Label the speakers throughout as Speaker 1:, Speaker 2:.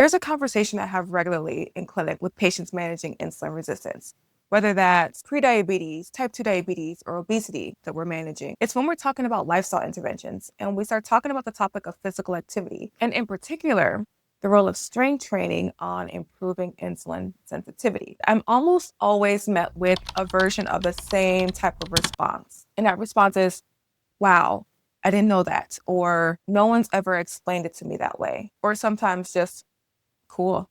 Speaker 1: There's a conversation I have regularly in clinic with patients managing insulin resistance, whether that's prediabetes, type 2 diabetes, or obesity that we're managing. It's when we're talking about lifestyle interventions and we start talking about the topic of physical activity, and in particular, the role of strength training on improving insulin sensitivity. I'm almost always met with a version of the same type of response. And that response is, wow, I didn't know that, or no one's ever explained it to me that way, or sometimes just, cool.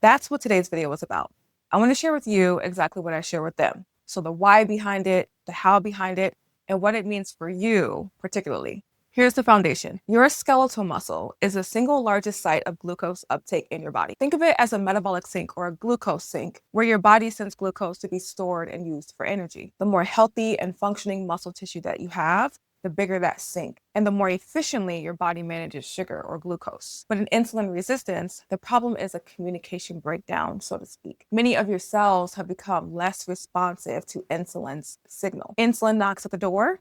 Speaker 1: That's what today's video was about. I want to share with you exactly what I share with them. So the why behind it, the how behind it, and what it means for you particularly. Here's the foundation. Your skeletal muscle is the single largest site of glucose uptake in your body. Think of it as a metabolic sink or a glucose sink where your body sends glucose to be stored and used for energy. The more healthy and functioning muscle tissue that you have, the bigger that sink, and the more efficiently your body manages sugar or glucose. But in insulin resistance, the problem is a communication breakdown, so to speak. Many of your cells have become less responsive to insulin's signal. Insulin knocks at the door,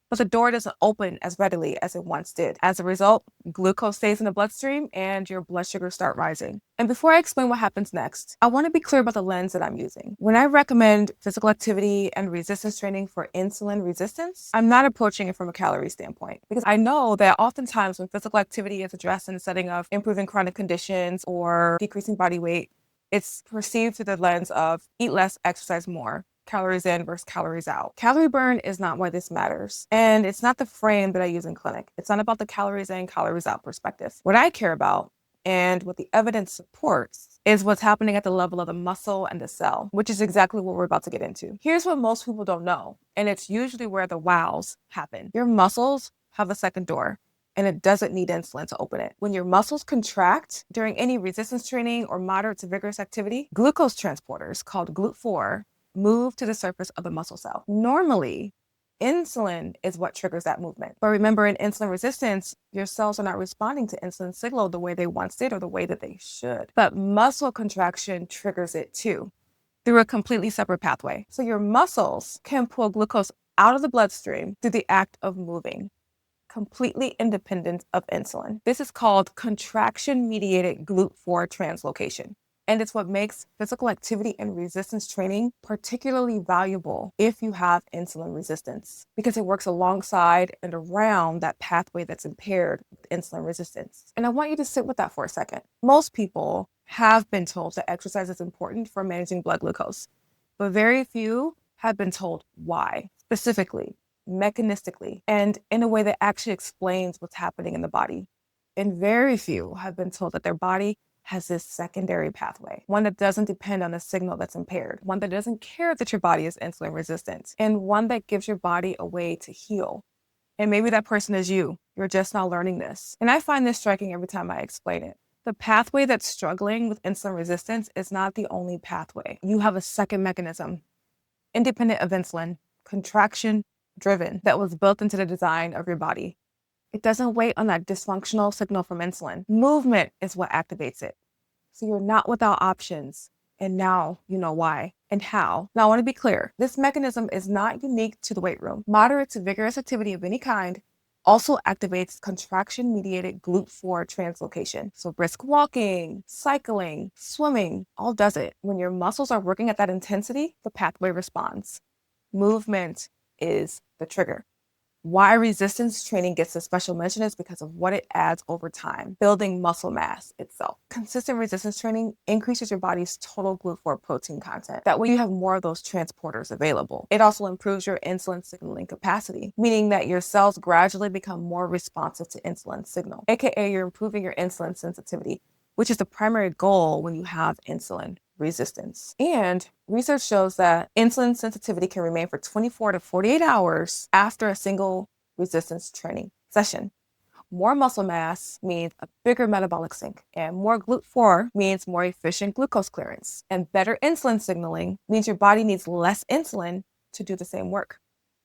Speaker 1: but the door doesn't open as readily as it once did. As a result, glucose stays in the bloodstream and your blood sugars start rising. And before I explain what happens next, I want to be clear about the lens that I'm using. When I recommend physical activity and resistance training for insulin resistance, I'm not approaching it from a calorie standpoint, because I know that oftentimes when physical activity is addressed in the setting of improving chronic conditions or decreasing body weight, it's perceived through the lens of eat less, exercise more. Calories in versus calories out. Calorie burn is not why this matters. And it's not the frame that I use in clinic. It's not about the calories in, calories out perspective. What I care about and what the evidence supports is what's happening at the level of the muscle and the cell, which is exactly what we're about to get into. Here's what most people don't know, and it's usually where the wows happen. Your muscles have a second door, and it doesn't need insulin to open it. When your muscles contract during any resistance training or moderate to vigorous activity, glucose transporters called GLUT4 move to the surface of the muscle cell. Normally, insulin is what triggers that movement. But remember, in insulin resistance, your cells are not responding to insulin signal the way they once did or the way that they should. But muscle contraction triggers it too, through a completely separate pathway. So your muscles can pull glucose out of the bloodstream through the act of moving, completely independent of insulin. This is called contraction-mediated GLUT4 translocation. And it's what makes physical activity and resistance training particularly valuable if you have insulin resistance, because it works alongside and around that pathway that's impaired with insulin resistance. And I want you to sit with that for a second. Most people have been told that exercise is important for managing blood glucose, but very few have been told why, specifically, mechanistically, and in a way that actually explains what's happening in the body. And very few have been told that their body has this secondary pathway, one that doesn't depend on a signal that's impaired, one that doesn't care that your body is insulin resistant, and one that gives your body a way to heal. And maybe that person is you. You're just now learning this. And I find this striking every time I explain it. The pathway that's struggling with insulin resistance is not the only pathway. You have a second mechanism, independent of insulin, contraction driven, that was built into the design of your body. It doesn't wait on that dysfunctional signal from insulin. Movement is what activates it. So you're not without options. And now you know why and how. Now I want to be clear. This mechanism is not unique to the weight room. Moderate to vigorous activity of any kind also activates contraction-mediated GLUT4 translocation. So brisk walking, cycling, swimming, all does it. When your muscles are working at that intensity, the pathway responds. Movement is the trigger. Why resistance training gets a special mention is because of what it adds over time, building muscle mass itself. Consistent resistance training increases your body's total GLUT4 protein content. That way you have more of those transporters available. It also improves your insulin signaling capacity, meaning that your cells gradually become more responsive to insulin signal, aka you're improving your insulin sensitivity, which is the primary goal when you have insulin resistance. And research shows that insulin sensitivity can remain for 24 to 48 hours after a single resistance training session. More muscle mass means a bigger metabolic sink, and more GLUT4 means more efficient glucose clearance. And better insulin signaling means your body needs less insulin to do the same work.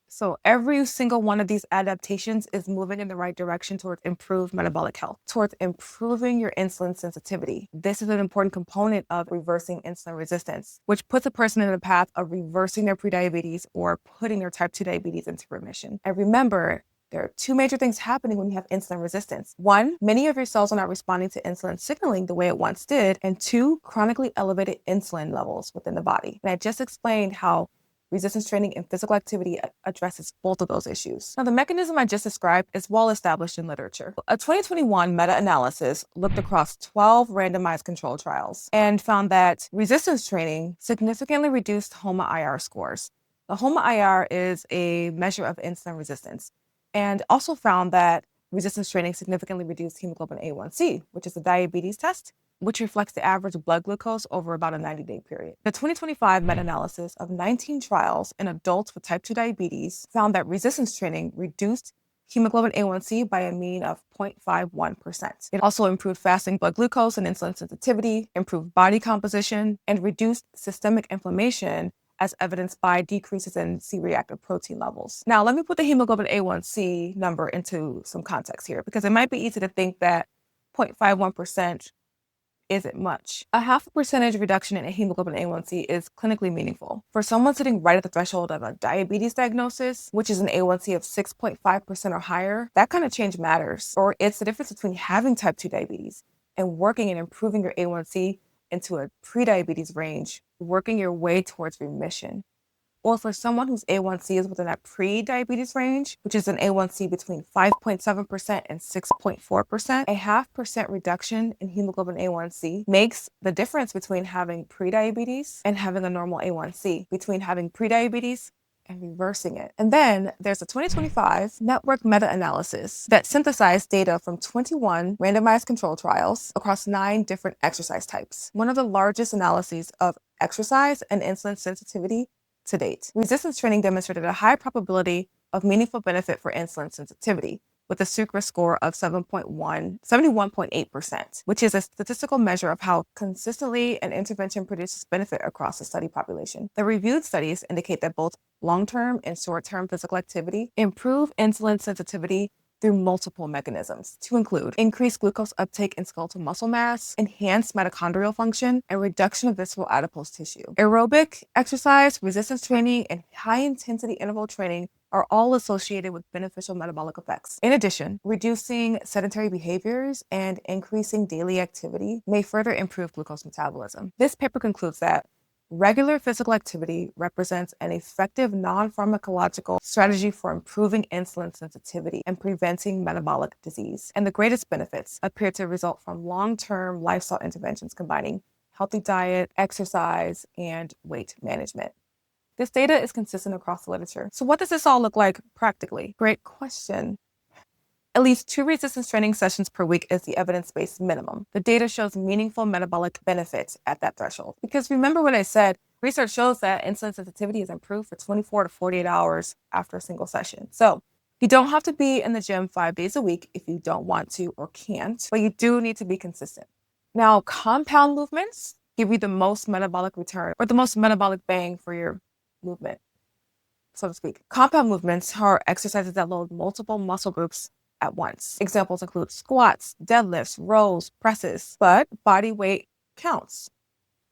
Speaker 1: So every single one of these adaptations is moving in the right direction towards improved metabolic health, towards improving your insulin sensitivity. This is an important component of reversing insulin resistance, which puts a person in the path of reversing their prediabetes or putting their type 2 diabetes into remission. And remember, There are two major things happening when you have insulin resistance. One, many of your cells are not responding to insulin signaling the way it once did. And two, chronically elevated insulin levels within the body. And I just explained how resistance training and physical activity addresses both of those issues. Now, the mechanism I just described is well established in literature. A 2021 meta-analysis looked across 12 randomized control trials and found that resistance training significantly reduced HOMA-IR scores. The HOMA-IR is a measure of insulin resistance, and also found that resistance training significantly reduced hemoglobin A1C, which is a diabetes test, which reflects the average blood glucose over about a 90-day period. The 2025 meta-analysis of 19 trials in adults with type 2 diabetes found that resistance training reduced hemoglobin A1C by a mean of 0.51%. It also improved fasting blood glucose and insulin sensitivity, improved body composition, and reduced systemic inflammation as evidenced by decreases in C-reactive protein levels. Now, let me put the hemoglobin A1C number into some context here, because it might be easy to think that 0.51% isn't much. A 0.5% reduction in hemoglobin A1C is clinically meaningful. For someone sitting right at the threshold of a diabetes diagnosis, which is an A1C of 6.5% or higher, that kind of change matters. Or it's the difference between having type 2 diabetes and working and improving your A1C into a prediabetes range, working your way towards remission. Or for someone whose A1C is within that pre-diabetes range, which is an A1C between 5.7% and 6.4%, a 0.5% reduction in hemoglobin A1C makes the difference between having pre-diabetes and having a normal A1C, between having pre-diabetes and reversing it. And then there's a 2025 network meta-analysis that synthesized data from 21 randomized control trials across 9 different exercise types, one of the largest analyses of exercise and insulin sensitivity to date. Resistance training demonstrated a high probability of meaningful benefit for insulin sensitivity, with a sucrose score of 71.8%, which is a statistical measure of how consistently an intervention produces benefit across the study population. The reviewed studies indicate that both long-term and short-term physical activity improve insulin sensitivity through multiple mechanisms, to include increased glucose uptake in skeletal muscle mass, enhanced mitochondrial function, and reduction of visceral adipose tissue. Aerobic exercise, resistance training, and high-intensity interval training are all associated with beneficial metabolic effects. In addition, reducing sedentary behaviors and increasing daily activity may further improve glucose metabolism. This paper concludes that regular physical activity represents an effective non-pharmacological strategy for improving insulin sensitivity and preventing metabolic disease. And the greatest benefits appear to result from long-term lifestyle interventions combining healthy diet, exercise, and weight management. This data is consistent across the literature. So what does this all look like practically? Great question. At least 2 resistance training sessions per week is the evidence-based minimum. The data shows meaningful metabolic benefits at that threshold. Because remember what I said, research shows that insulin sensitivity is improved for 24 to 48 hours after a single session. So you don't have to be in the gym 5 days a week if you don't want to or can't, but you do need to be consistent. Now, compound movements give you the most metabolic return or the most metabolic bang for your movement, so to speak. Compound movements are exercises that load multiple muscle groups at once. Examples include squats, deadlifts, rows, presses, but body weight counts.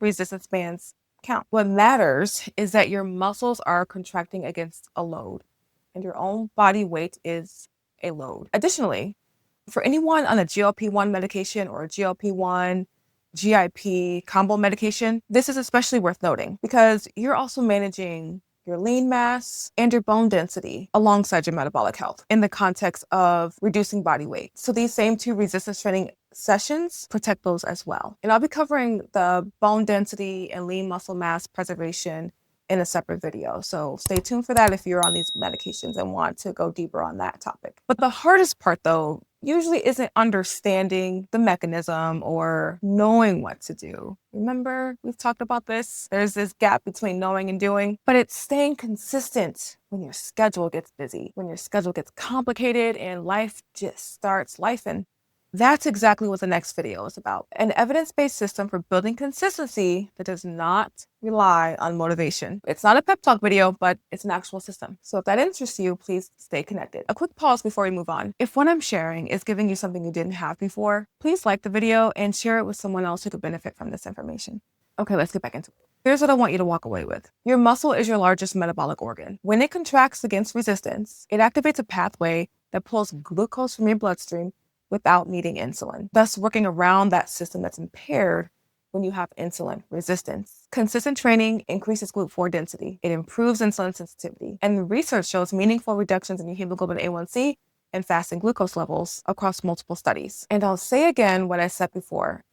Speaker 1: Resistance bands count. What matters is that your muscles are contracting against a load, and your own body weight is a load. Additionally, for anyone on a GLP-1 medication or a GLP-1 GIP combo medication, this is especially worth noting because you're also managing your lean mass and your bone density alongside your metabolic health in the context of reducing body weight. So these same 2 resistance training sessions protect those as well. And I'll be covering the bone density and lean muscle mass preservation in a separate video. So stay tuned for that if you're on these medications and want to go deeper on that topic. But the hardest part though usually isn't understanding the mechanism or knowing what to do. Remember, we've talked about this. There's this gap between knowing and doing, but it's staying consistent when your schedule gets busy, when your schedule gets complicated and life just starts lifing. That's exactly what the next video is about. An evidence-based system for building consistency that does not rely on motivation. It's not a pep talk video, but it's an actual system. So if that interests you, please stay connected. A quick pause before we move on. If what I'm sharing is giving you something you didn't have before, please like the video and share it with someone else who could benefit from this information. Okay, let's get back into it. Here's what I want you to walk away with. Your muscle is your largest metabolic organ. When it contracts against resistance, it activates a pathway that pulls glucose from your bloodstream without needing insulin, thus working around that system that's impaired when you have insulin resistance. Consistent training increases GLUT4 density. It improves insulin sensitivity. And the research shows meaningful reductions in your hemoglobin A1C and fasting glucose levels across multiple studies. And I'll say again what I said before.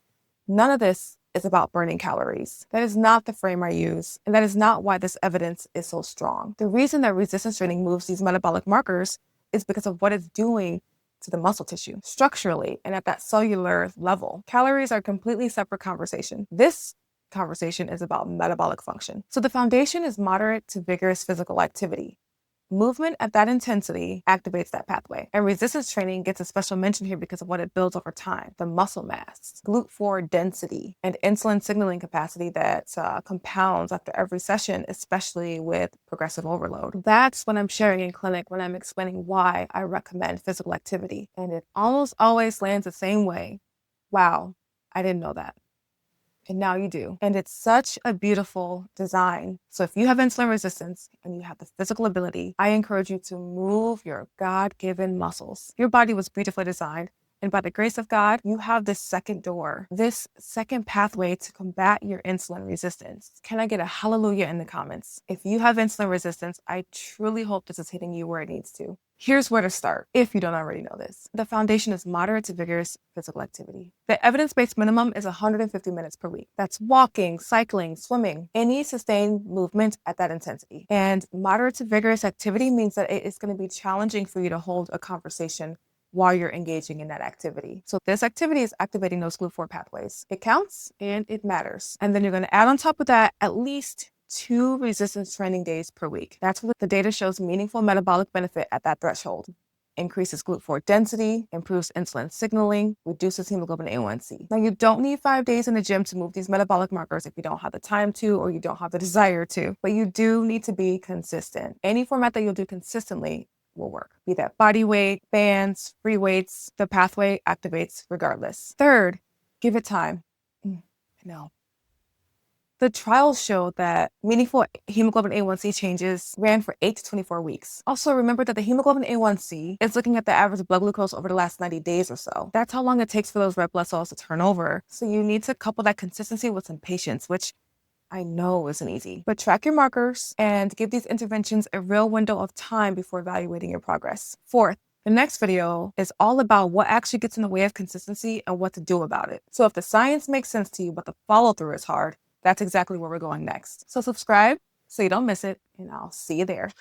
Speaker 1: None of this is about burning calories. That is not the frame I use, and that is not why this evidence is so strong. The reason that resistance training moves these metabolic markers is because of what it's doing to the muscle tissue structurally and at that cellular level. Calories are a completely separate conversation. This conversation is about metabolic function. So the foundation is moderate to vigorous physical activity. Movement at that intensity activates that pathway. And resistance training gets a special mention here because of what it builds over time. The muscle mass, GLUT4 density, and insulin signaling capacity that compounds after every session, especially with progressive overload. That's what I'm sharing in clinic when I'm explaining why I recommend physical activity. And it almost always lands the same way. Wow, I didn't know that. And now you do. And it's such a beautiful design. So if you have insulin resistance and you have the physical ability, I encourage you to move your God-given muscles. Your body was beautifully designed. And by the grace of God, you have this second door, this second pathway to combat your insulin resistance. Can I get a hallelujah in the comments? If you have insulin resistance, I truly hope this is hitting you where it needs to. Here's where to start, if you don't already know this. The foundation is moderate to vigorous physical activity. The evidence-based minimum is 150 minutes per week. That's walking, cycling, swimming, any sustained movement at that intensity. And moderate to vigorous activity means that it is going to be challenging for you to hold a conversation while you're engaging in that activity. So this activity is activating those GLUT4 pathways. It counts and it matters. And then you're going to add on top of that at least 2 resistance training days per week. That's what the data shows meaningful metabolic benefit at that threshold. Increases GLUT4 density, improves insulin signaling, reduces hemoglobin A1C. Now, you don't need 5 days in the gym to move these metabolic markers if you don't have the time to or you don't have the desire to, but you do need to be consistent. Any format that you'll do consistently will work. Be that body weight, bands, free weights, the pathway activates regardless. Third, give it time. No. The trials showed that meaningful hemoglobin A1C changes ran for 8 to 24 weeks. Also, remember that the hemoglobin A1C is looking at the average blood glucose over the last 90 days or so. That's how long it takes for those red blood cells to turn over. So you need to couple that consistency with some patience, which I know isn't easy, but track your markers and give these interventions a real window of time before evaluating your progress. Fourth, the next video is all about what actually gets in the way of consistency and what to do about it. So if the science makes sense to you, but the follow-through is hard, that's exactly where we're going next. So subscribe so you don't miss it, and I'll see you there.